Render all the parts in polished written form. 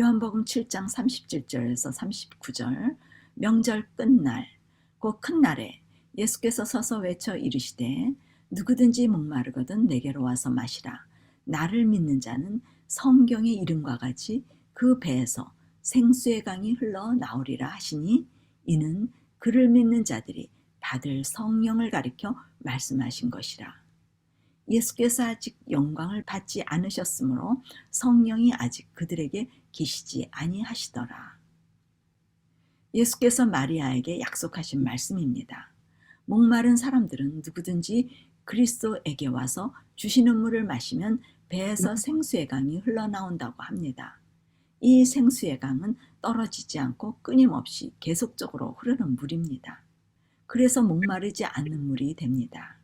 요한복음 7장 37절에서 39절. 명절 끝날 곧 큰 날에 예수께서 서서 외쳐 이르시되 누구든지 목마르거든 내게로 와서 마시라. 나를 믿는 자는 성경의 이름과 같이 그 배에서 생수의 강이 흘러 나오리라 하시니, 이는 그를 믿는 자들이 받을 성령을 가리켜 말씀하신 것이라. 예수께서 아직 영광을 받지 않으셨으므로 성령이 아직 그들에게 계시지 아니하시더라. 예수께서 마리아에게 약속하신 말씀입니다. 목마른 사람들은 누구든지 그리스도에게 와서 주시는 물을 마시면 배에서 생수의 강이 흘러나온다고 합니다. 이 생수의 강은 떨어지지 않고 끊임없이 계속적으로 흐르는 물입니다. 그래서 목마르지 않는 물이 됩니다.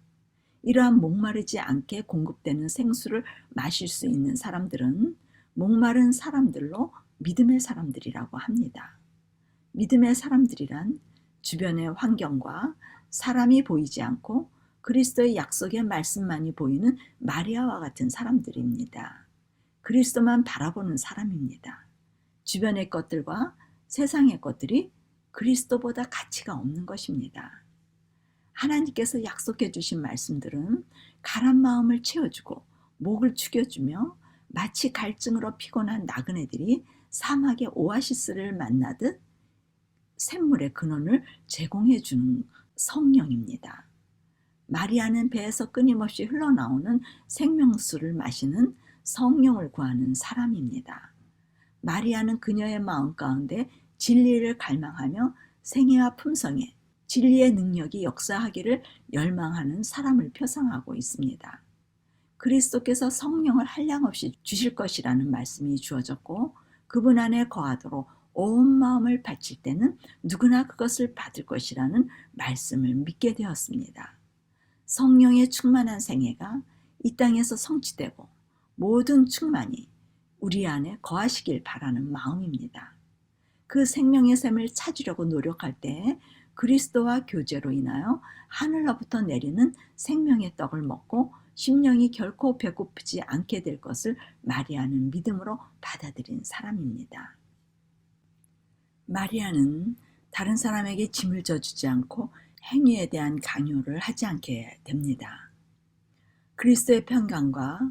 이러한 목마르지 않게 공급되는 생수를 마실 수 있는 사람들은 목마른 사람들로 믿음의 사람들이라고 합니다. 믿음의 사람들이란 주변의 환경과 사람이 보이지 않고 그리스도의 약속의 말씀만이 보이는 마리아와 같은 사람들입니다. 그리스도만 바라보는 사람입니다. 주변의 것들과 세상의 것들이 그리스도보다 가치가 없는 것입니다. 하나님께서 약속해 주신 말씀들은 가란 마음을 채워주고 목을 축여주며 마치 갈증으로 피곤한 나그네들이 사막의 오아시스를 만나듯 샘물의 근원을 제공해 주는 성령입니다. 마리아는 배에서 끊임없이 흘러나오는 생명수를 마시는 성령을 구하는 사람입니다. 마리아는 그녀의 마음 가운데 진리를 갈망하며 생애와 품성에 진리의 능력이 역사하기를 열망하는 사람을 표상하고 있습니다. 그리스도께서 성령을 한량없이 주실 것이라는 말씀이 주어졌고, 그분 안에 거하도록 온 마음을 바칠 때는 누구나 그것을 받을 것이라는 말씀을 믿게 되었습니다. 성령의 충만한 생애가 이 땅에서 성취되고 모든 충만이 우리 안에 거하시길 바라는 마음입니다. 그 생명의 샘을 찾으려고 노력할 때 그리스도와 교제로 인하여 하늘로부터 내리는 생명의 떡을 먹고 심령이 결코 배고프지 않게 될 것을 마리아는 믿음으로 받아들인 사람입니다. 마리아는 다른 사람에게 짐을 져주지 않고 행위에 대한 강요를 하지 않게 됩니다. 그리스도의 평강과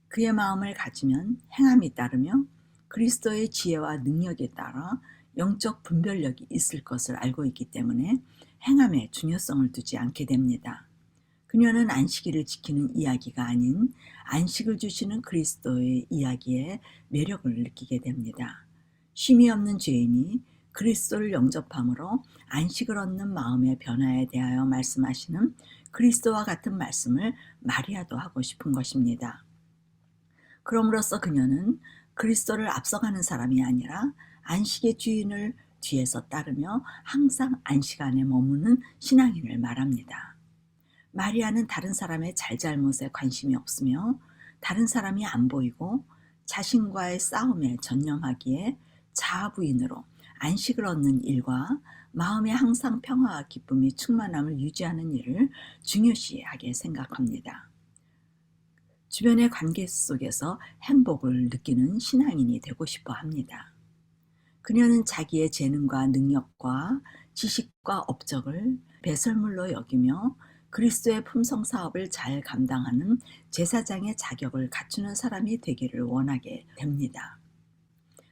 그의 마음을 가지면 행함이 따르며 그리스도의 지혜와 능력에 따라 영적 분별력이 있을 것을 알고 있기 때문에 행함에 중요성을 두지 않게 됩니다. 그녀는 안식일을 지키는 이야기가 아닌 안식을 주시는 그리스도의 이야기에 매력을 느끼게 됩니다. 쉼이 없는 죄인이 그리스도를 영접함으로 안식을 얻는 마음의 변화에 대하여 말씀하시는 그리스도와 같은 말씀을 마리아도 하고 싶은 것입니다. 그럼으로써 그녀는 그리스도를 앞서가는 사람이 아니라 안식의 주인을 뒤에서 따르며 항상 안식 안에 머무는 신앙인을 말합니다. 마리아는 다른 사람의 잘잘못에 관심이 없으며 다른 사람이 안 보이고 자신과의 싸움에 전념하기에 자아부인으로 안식을 얻는 일과 마음에 항상 평화와 기쁨이 충만함을 유지하는 일을 중요시하게 생각합니다. 주변의 관계 속에서 행복을 느끼는 신앙인이 되고 싶어 합니다. 그녀는 자기의 재능과 능력과 지식과 업적을 배설물로 여기며 그리스도의 품성 사업을 잘 감당하는 제사장의 자격을 갖추는 사람이 되기를 원하게 됩니다.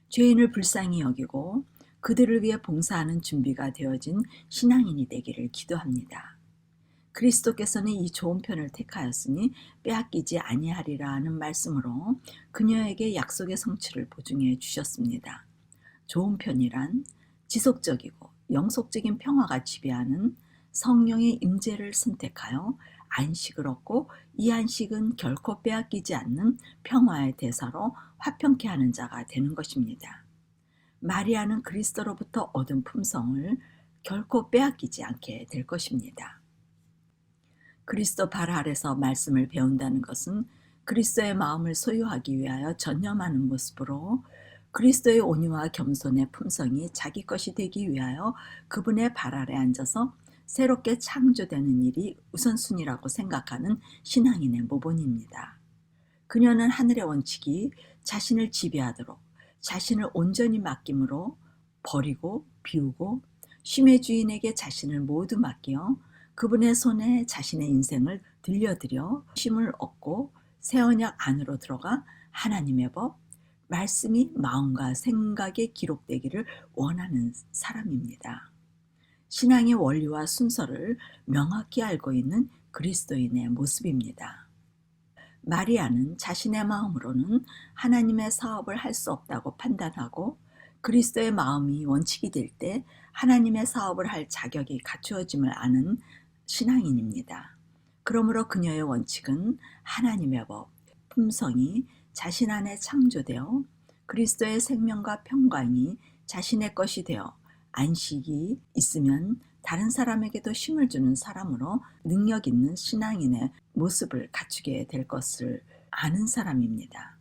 죄인을 불쌍히 여기고 그들을 위해 봉사하는 준비가 되어진 신앙인이 되기를 기도합니다. 그리스도께서는 이 좋은 편을 택하였으니 빼앗기지 아니하리라 하는 말씀으로 그녀에게 약속의 성취를 보증해 주셨습니다. 좋은 편이란 지속적이고 영속적인 평화가 지배하는 성령의 임재를 선택하여 안식을 얻고 이 안식은 결코 빼앗기지 않는 평화의 대사로 화평케 하는 자가 되는 것입니다. 마리아는 그리스도로부터 얻은 품성을 결코 빼앗기지 않게 될 것입니다. 그리스도 발 아래서 말씀을 배운다는 것은 그리스도의 마음을 소유하기 위하여 전념하는 모습으로 그리스도의 온유와 겸손의 품성이 자기 것이 되기 위하여 그분의 발 아래 앉아서 새롭게 창조되는 일이 우선순위라고 생각하는 신앙인의 모본입니다. 그녀는 하늘의 원칙이 자신을 지배하도록 자신을 온전히 맡김으로 버리고 비우고 쉼의 주인에게 자신을 모두 맡겨 그분의 손에 자신의 인생을 들려드려 쉼을 얻고 새 언약 안으로 들어가 하나님의 법, 말씀이 마음과 생각에 기록되기를 원하는 사람입니다. 신앙의 원리와 순서를 명확히 알고 있는 그리스도인의 모습입니다. 마리아는 자신의 마음으로는 하나님의 사업을 할 수 없다고 판단하고 그리스도의 마음이 원칙이 될 때 하나님의 사업을 할 자격이 갖추어짐을 아는 신앙인입니다. 그러므로 그녀의 원칙은 하나님의 법, 품성이 자신 안에 창조되어 그리스도의 생명과 평강이 자신의 것이 되어 안식이 있으면 다른 사람에게도 쉼을 주는 사람으로 능력 있는 신앙인의 모습을 갖추게 될 것을 아는 사람입니다.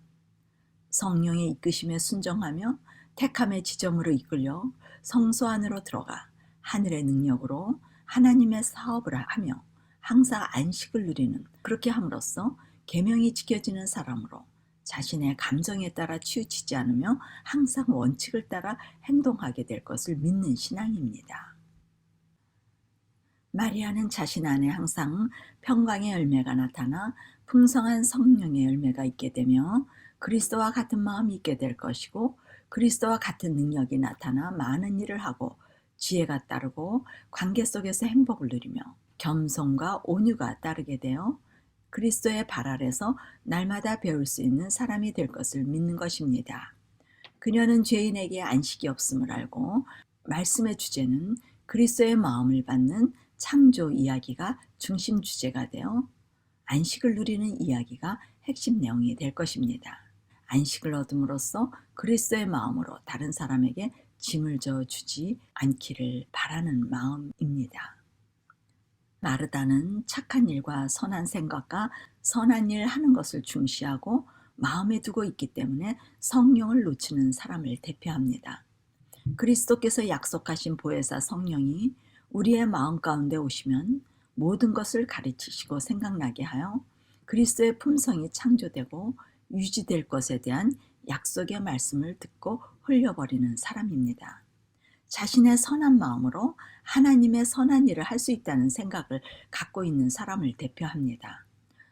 성령의 이끄심에 순종하며 택함의 지점으로 이끌려 성소 안으로 들어가 하늘의 능력으로 하나님의 사업을 하며 항상 안식을 누리는, 그렇게 함으로써 계명이 지켜지는 사람으로 자신의 감정에 따라 치우치지 않으며 항상 원칙을 따라 행동하게 될 것을 믿는 신앙입니다. 마리아는 자신 안에 항상 평강의 열매가 나타나 풍성한 성령의 열매가 있게 되며 그리스도와 같은 마음이 있게 될 것이고 그리스도와 같은 능력이 나타나 많은 일을 하고 지혜가 따르고 관계 속에서 행복을 누리며 겸손과 온유가 따르게 되어 그리스도의 발 아래서 날마다 배울 수 있는 사람이 될 것을 믿는 것입니다. 그녀는 죄인에게 안식이 없음을 알고 말씀의 주제는 그리스도의 마음을 받는 창조 이야기가 중심 주제가 되어 안식을 누리는 이야기가 핵심 내용이 될 것입니다. 안식을 얻음으로써 그리스도의 마음으로 다른 사람에게 짐을 져 주지 않기를 바라는 마음입니다. 마르다는 착한 일과 선한 생각과 선한 일 하는 것을 중시하고 마음에 두고 있기 때문에 성령을 놓치는 사람을 대표합니다. 그리스도께서 약속하신 보혜사 성령이 우리의 마음 가운데 오시면 모든 것을 가르치시고 생각나게 하여 그리스도의 품성이 창조되고 유지될 것에 대한 약속의 말씀을 듣고 흘려버리는 사람입니다. 자신의 선한 마음으로 하나님의 선한 일을 할 수 있다는 생각을 갖고 있는 사람을 대표합니다.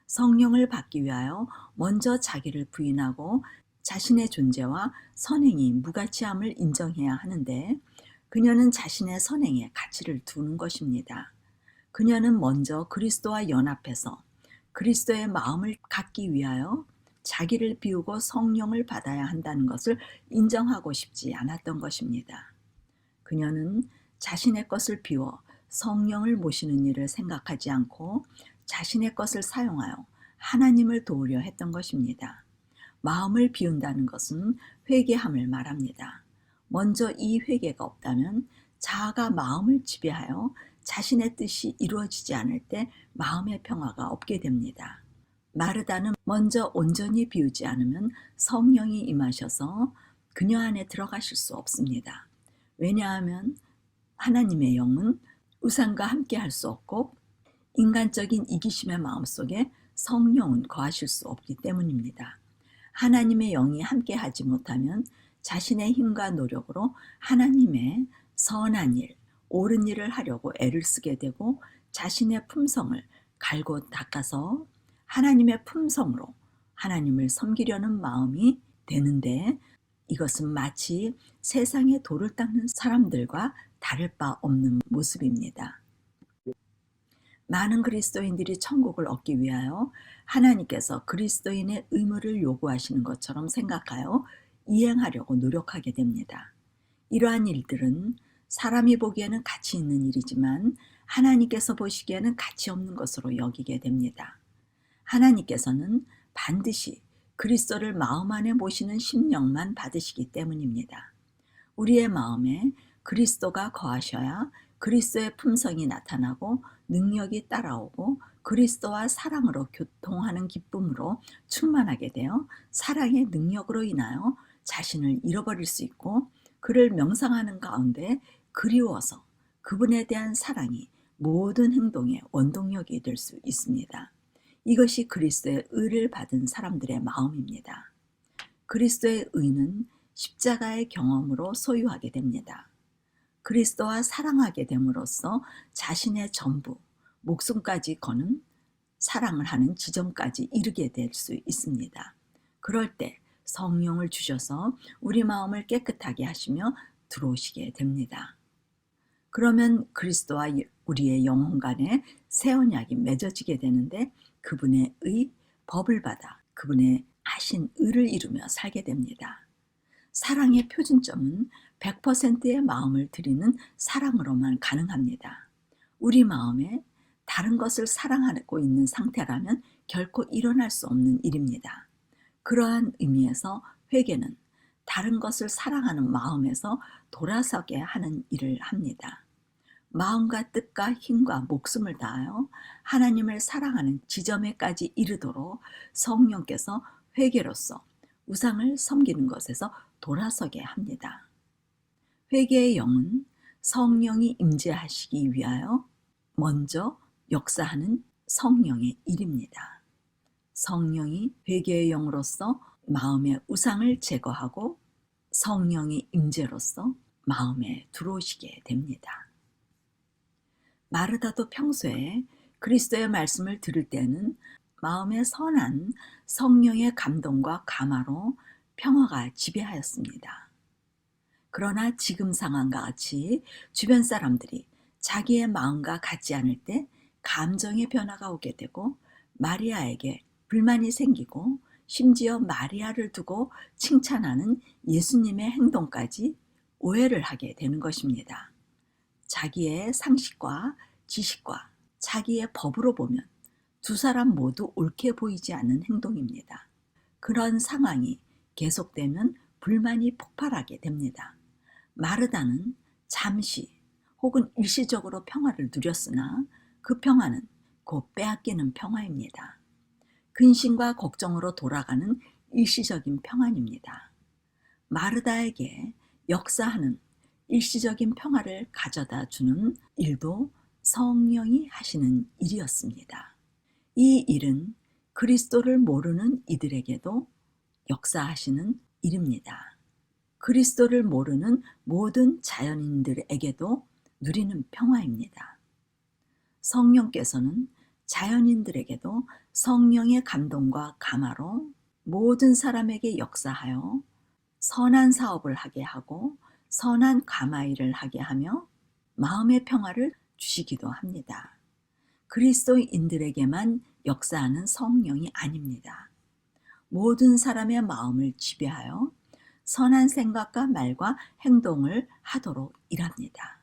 성령을 받기 위하여 먼저 자기를 부인하고 자신의 존재와 선행이 무가치함을 인정해야 하는데 그녀는 자신의 선행에 가치를 두는 것입니다. 그녀는 먼저 그리스도와 연합해서 그리스도의 마음을 갖기 위하여 자기를 비우고 성령을 받아야 한다는 것을 인정하고 싶지 않았던 것입니다. 그녀는 자신의 것을 비워 성령을 모시는 일을 생각하지 않고 자신의 것을 사용하여 하나님을 도우려 했던 것입니다. 마음을 비운다는 것은 회개함을 말합니다. 먼저 이 회개가 없다면 자아가 마음을 지배하여 자신의 뜻이 이루어지지 않을 때 마음의 평화가 없게 됩니다. 마르다는 먼저 온전히 비우지 않으면 성령이 임하셔서 그녀 안에 들어가실 수 없습니다. 왜냐하면 하나님의 영은 우상과 함께 할 수 없고 인간적인 이기심의 마음속에 성령은 거하실 수 없기 때문입니다. 하나님의 영이 함께 하지 못하면 자신의 힘과 노력으로 하나님의 선한 일, 옳은 일을 하려고 애를 쓰게 되고 자신의 품성을 갈고 닦아서 하나님의 품성으로 하나님을 섬기려는 마음이 되는데 이것은 마치 세상의 돌을 닦는 사람들과 다를 바 없는 모습입니다. 많은 그리스도인들이 천국을 얻기 위하여 하나님께서 그리스도인의 의무를 요구하시는 것처럼 생각하여 이행하려고 노력하게 됩니다. 이러한 일들은 사람이 보기에는 가치 있는 일이지만 하나님께서 보시기에는 가치 없는 것으로 여기게 됩니다. 하나님께서는 반드시 그리스도를 마음 안에 모시는 심령만 받으시기 때문입니다. 우리의 마음에 그리스도가 거하셔야 그리스도의 품성이 나타나고 능력이 따라오고 그리스도와 사랑으로 교통하는 기쁨으로 충만하게 되어 사랑의 능력으로 인하여 자신을 잃어버릴 수 있고 그를 명상하는 가운데 그리워서 그분에 대한 사랑이 모든 행동의 원동력이 될 수 있습니다. 이것이 그리스도의 의를 받은 사람들의 마음입니다. 그리스도의 의는 십자가의 경험으로 소유하게 됩니다. 그리스도와 사랑하게 됨으로써 자신의 전부, 목숨까지 거는 사랑을 하는 지점까지 이르게 될 수 있습니다. 그럴 때 성령을 주셔서 우리 마음을 깨끗하게 하시며 들어오시게 됩니다. 그러면 그리스도와 우리의 영혼 간에 새 언약이 맺어지게 되는데 그분의 법을 받아 그분의 하신 의를 이루며 살게 됩니다. 사랑의 표준점은 100%의 마음을 드리는 사랑으로만 가능합니다. 우리 마음에 다른 것을 사랑하고 있는 상태라면 결코 일어날 수 없는 일입니다. 그러한 의미에서 회개는 다른 것을 사랑하는 마음에서 돌아서게 하는 일을 합니다. 마음과 뜻과 힘과 목숨을 다하여 하나님을 사랑하는 지점에까지 이르도록 성령께서 회개로서 우상을 섬기는 것에서 돌아서게 합니다. 회개의 영은 성령이 임재하시기 위하여 먼저 역사하는 성령의 일입니다. 성령이 회개의 영으로서 마음의 우상을 제거하고 성령의 임재로서 마음에 들어오시게 됩니다. 마르다도 평소에 그리스도의 말씀을 들을 때는 마음의 선한 성령의 감동과 감화로 평화가 지배하였습니다. 그러나 지금 상황과 같이 주변 사람들이 자기의 마음과 같지 않을 때 감정의 변화가 오게 되고 마리아에게 불만이 생기고 심지어 마리아를 두고 칭찬하는 예수님의 행동까지 오해를 하게 되는 것입니다. 자기의 상식과 지식과 자기의 법으로 보면 두 사람 모두 옳게 보이지 않는 행동입니다. 그런 상황이 계속되면 불만이 폭발하게 됩니다. 마르다는 잠시 혹은 일시적으로 평화를 누렸으나 그 평화는 곧 빼앗기는 평화입니다. 근심과 걱정으로 돌아가는 일시적인 평안입니다. 마르다에게 역사하는 일시적인 평화를 가져다 주는 일도 성령이 하시는 일이었습니다. 이 일은 그리스도를 모르는 이들에게도 역사하시는 일입니다. 그리스도를 모르는 모든 자연인들에게도 누리는 평화입니다. 성령께서는 자연인들에게도 성령의 감동과 감화로 모든 사람에게 역사하여 선한 사업을 하게 하고 선한 감화일을 하게 하며 마음의 평화를 주시기도 합니다. 그리스도인들에게만 역사하는 성령이 아닙니다. 모든 사람의 마음을 지배하여 선한 생각과 말과 행동을 하도록 일합니다.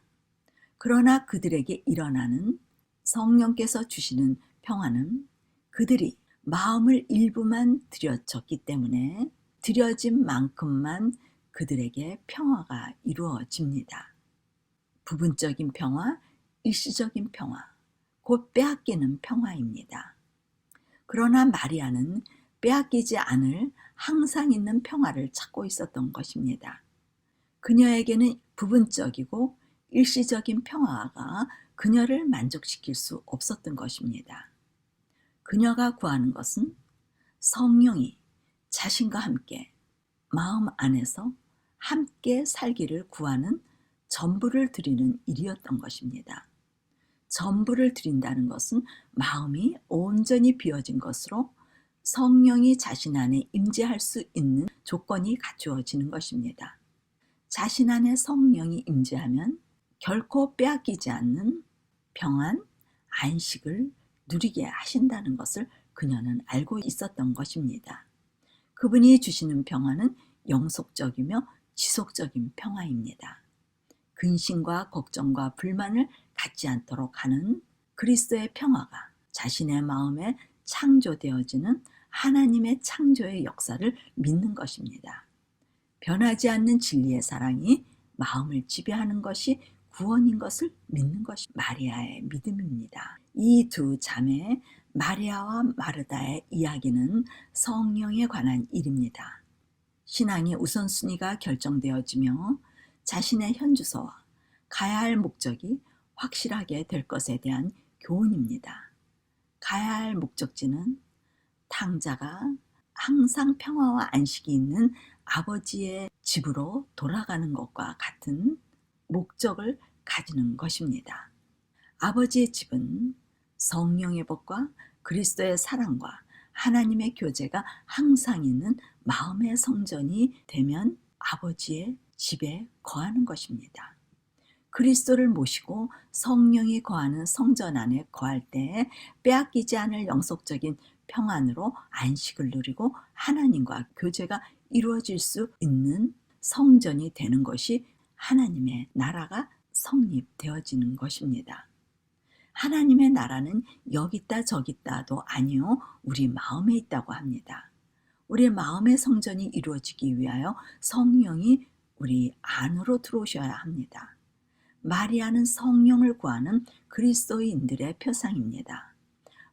그러나 그들에게 일어나는 성령께서 주시는 평화는 그들이 마음을 일부만 들여졌기 때문에 들여진 만큼만 그들에게 평화가 이루어집니다. 부분적인 평화, 일시적인 평화, 곧 빼앗기는 평화입니다. 그러나 마리아는 빼앗기지 않을 항상 있는 평화를 찾고 있었던 것입니다. 그녀에게는 부분적이고 일시적인 평화가 그녀를 만족시킬 수 없었던 것입니다. 그녀가 구하는 것은 성령이 자신과 함께 마음 안에서 함께 살기를 구하는 전부를 드리는 일이었던 것입니다. 전부를 드린다는 것은 마음이 온전히 비워진 것으로 성령이 자신 안에 임재할 수 있는 조건이 갖추어지는 것입니다. 자신 안에 성령이 임재하면 결코 빼앗기지 않는 평안, 안식을 누리게 하신다는 것을 그녀는 알고 있었던 것입니다. 그분이 주시는 평화는 영속적이며 지속적인 평화입니다. 근심과 걱정과 불만을 갖지 않도록 하는 그리스도의 평화가 자신의 마음에 창조되어지는 하나님의 창조의 역사를 믿는 것입니다. 변하지 않는 진리의 사랑이 마음을 지배하는 것이 구원인 것을 믿는 것이 마리아의 믿음입니다. 이 두 자매 마리아와 마르다의 이야기는 성령에 관한 일입니다. 신앙의 우선순위가 결정되어지며 자신의 현주소와 가야 할 목적이 확실하게 될 것에 대한 교훈입니다. 가야 할 목적지는 탕자가 항상 평화와 안식이 있는 아버지의 집으로 돌아가는 것과 같은 목적을 가지는 것입니다. 아버지의 집은 성령의 법과 그리스도의 사랑과 하나님의 교제가 항상 있는 마음의 성전이 되면 아버지의 집에 거하는 것입니다. 그리스도를 모시고 성령이 거하는 성전 안에 거할 때 빼앗기지 않을 영속적인 평안으로 안식을 누리고 하나님과 교제가 이루어질 수 있는 성전이 되는 것이 하나님의 나라가 성립되어지는 것입니다. 하나님의 나라는 여기 있다 저기 있다도 아니요, 우리 마음에 있다고 합니다. 우리 마음의 성전이 이루어지기 위하여 성령이 우리 안으로 들어오셔야 합니다. 마리아는 성령을 구하는 그리스도인들의 표상입니다.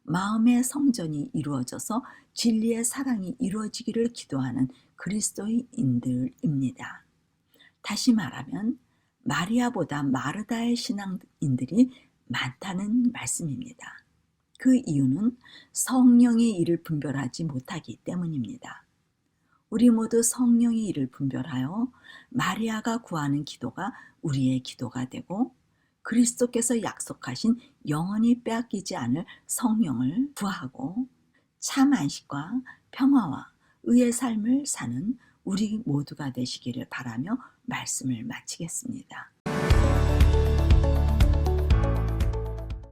마음의 성전이 이루어져서 진리의 사랑이 이루어지기를 기도하는 그리스도인들입니다. 다시 말하면 마리아보다 마르다의 신앙인들이 많다는 말씀입니다. 그 이유는 성령의 일을 분별하지 못하기 때문입니다. 우리 모두 성령의 일을 분별하여 마리아가 구하는 기도가 우리의 기도가 되고 그리스도께서 약속하신 영원히 빼앗기지 않을 성령을 구하고 참 안식과 평화와 의의 삶을 사는 우리 모두가 되시기를 바라며 말씀을 마치겠습니다.